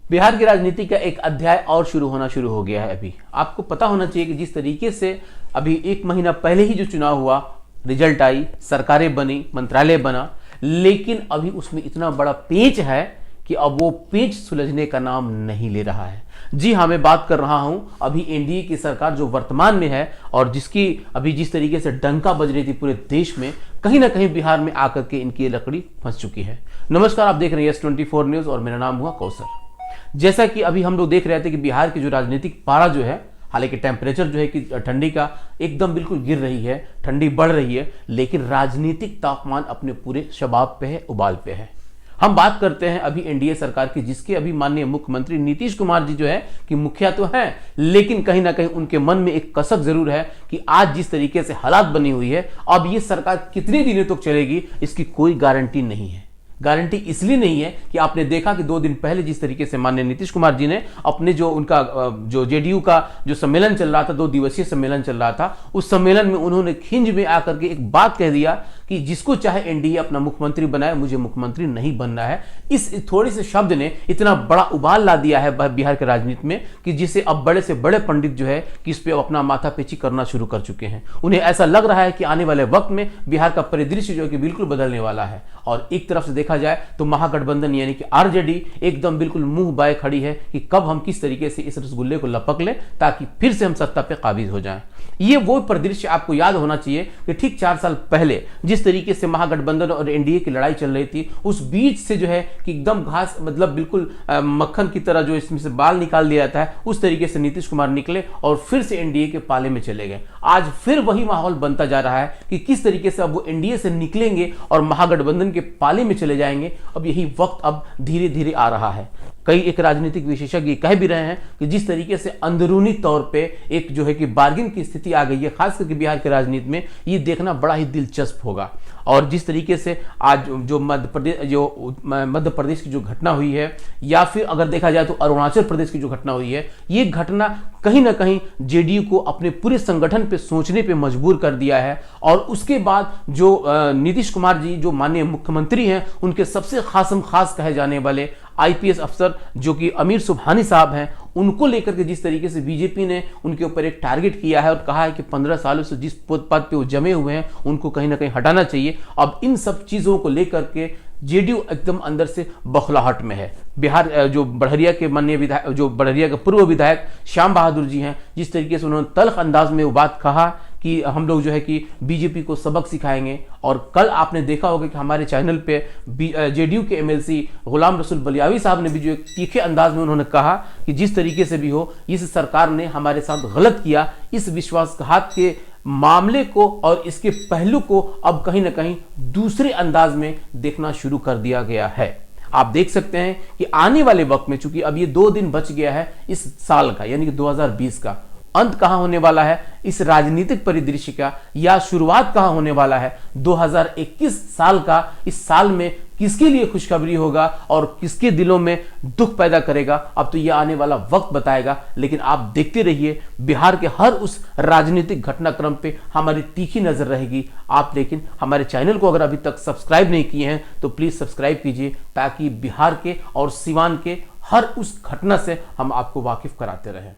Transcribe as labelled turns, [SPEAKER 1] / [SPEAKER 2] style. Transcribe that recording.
[SPEAKER 1] बिहार की राजनीति का एक अध्याय और शुरू हो गया है। अभी आपको पता होना चाहिए कि जिस तरीके से अभी 1 महीना पहले ही जो चुनाव हुआ, रिजल्ट आई, सरकारें बनी, मंत्रालय बना, लेकिन अभी उसमें इतना बड़ा पेच है कि अब वो पेच सुलझने का नाम नहीं ले रहा है। जी हाँ, मैं बात कर रहा हूं अभी एनडीए की सरकार जो वर्तमान में है और जिसकी अभी जिस तरीके से डंका बज रही थी पूरे देश में, कहीं ना कहीं बिहार में आकर के इनकी ये लकड़ी फंस चुकी है। नमस्कार, आप देख रहे हैं S24 न्यूज और मेरा नाम हुआ कौसर। जैसा कि अभी हम लोग देख रहे थे कि बिहार की जो राजनीतिक पारा जो है, हालांकि टेम्परेचर जो है कि ठंडी का एकदम बिल्कुल गिर रही है, ठंडी बढ़ रही है, लेकिन राजनीतिक तापमान अपने पूरे शबाब पे है, उबाल पे है। हम बात करते हैं अभी एनडीए सरकार की, जिसके अभी माननीय मुख्यमंत्री नीतीश कुमार जी जो है कि मुखिया तो हैं, लेकिन कहीं ना कहीं उनके मन में एक कसक जरूर है कि आज जिस तरीके से हालात बनी हुई है, अब ये सरकार कितने दिनों तक चलेगी इसकी कोई गारंटी नहीं है। गारंटी इसलिए नहीं है कि आपने देखा कि 2 दिन पहले जिस तरीके से माननीय नीतीश कुमार जी ने अपने जो उनका जो जेडीयू का जो सम्मेलन चल रहा था, 2 दिवसीय सम्मेलन चल रहा था, उस सम्मेलन में उन्होंने खिंज में आकर के एक बात कह दिया कि जिसको चाहे एनडीए अपना मुख्यमंत्री बनाए, मुझे मुख्यमंत्री नहीं बनना है। इस थोड़े से शब्द ने इतना बड़ा उबाल ला दिया है बिहार के राजनीति में कि जिसे अब बड़े से बड़े पंडित जो है कि इस पे अपना माथा पेची करना शुरू कर चुके हैं। उन्हें ऐसा लग रहा है कि आने वाले वक्त में बिहार का परिदृश्य जो है कि बिल्कुल बदलने वाला है। और एक तरफ से देखा जाए तो महागठबंधन यानी कि आरजेडी एकदम बिल्कुल मुंह बाए खड़ी है कि कब हम किस तरीके से इस रसगुल्ले को लपक लें ताकि फिर से हम सत्ता पे काबिज हो जाएं। ये वो परिदृश्य आपको याद होना चाहिए कि ठीक 4 साल पहले जिस तरीके से महागठबंधन और एनडीए की लड़ाई चल रही थी, उस बीच से जो है कि एकदम घास मतलब बिल्कुल मक्खन की तरह जो इसमें से बाल निकाल दिया जाता है, उस तरीके से नीतीश कुमार निकले और फिर से एनडीए के पाले में चले गए। आज फिर वही माहौल बनता जा रहा है कि किस तरीके से अब वो एनडीए से निकलेंगे और महागठबंधन के पाले में चले जाएंगे। अब यही वक्त अब धीरे धीरे आ रहा है। कई एक राजनीतिक विशेषज्ञ कह भी रहे हैं कि जिस तरीके से अंदरूनी तौर पे एक जो है कि बार्गिन की स्थिति आ गई है, खास करके बिहार के राजनीति में, ये देखना बड़ा ही दिलचस्प होगा। और जिस तरीके से आज जो मध्य प्रदेश की जो घटना हुई है, या फिर अगर देखा जाए तो अरुणाचल प्रदेश की जो घटना हुई है, ये घटना कहीं ना कहीं जेडीयू को अपने पूरे संगठन पे सोचने पे मजबूर कर दिया है। और उसके बाद जो नीतीश कुमार जी जो माननीय मुख्यमंत्री हैं, उनके सबसे खास कहे जाने वाले आईपीएस अफसर जो कि अमीर सुबहानी साहब हैं, उनको लेकर के जिस तरीके से बीजेपी ने उनके ऊपर एक टारगेट किया है और कहा है कि 15 सालों से जिस पद पे वो जमे हुए हैं उनको कहीं ना कहीं हटाना चाहिए। अब इन सब चीजों को लेकर के जेडीयू एकदम अंदर से बौखलाहट में है। बिहार जो बड़हरिया के माननीय विधायक, जो बड़हरिया के पूर्व विधायक श्याम बहादुर जी हैं, जिस तरीके से उन्होंने तल्ख अंदाज में वो बात कहा कि हम लोग जो है कि बीजेपी को सबक सिखाएंगे। और कल आपने देखा होगा कि हमारे चैनल पे जेडीयू के एमएलसी गुलाम रसूल बलियावी साहब ने भी जो एक तीखे अंदाज में उन्होंने कहा कि जिस तरीके से भी हो, इस सरकार ने हमारे साथ गलत किया। इस विश्वासघात के मामले को और इसके पहलू को अब कहीं ना कहीं दूसरे अंदाज में देखना शुरू कर दिया गया है। आप देख सकते हैं कि आने वाले वक्त में, चूंकि अब ये 2 दिन बच गया है इस साल का, यानी कि 2020 का, अंत कहां होने वाला है इस राजनीतिक परिदृश्य का, या शुरुआत कहां होने वाला है 2021 साल का। इस साल में किसके लिए खुशखबरी होगा और किसके दिलों में दुख पैदा करेगा, अब तो यह आने वाला वक्त बताएगा। लेकिन आप देखते रहिए, बिहार के हर उस राजनीतिक घटनाक्रम पे हमारी तीखी नजर रहेगी। आप लेकिन हमारे चैनल को अगर अभी तक सब्सक्राइब नहीं किए हैं तो प्लीज सब्सक्राइब कीजिए, ताकि बिहार के और सिवान के हर उस घटना से हम आपको वाकिफ कराते रहें।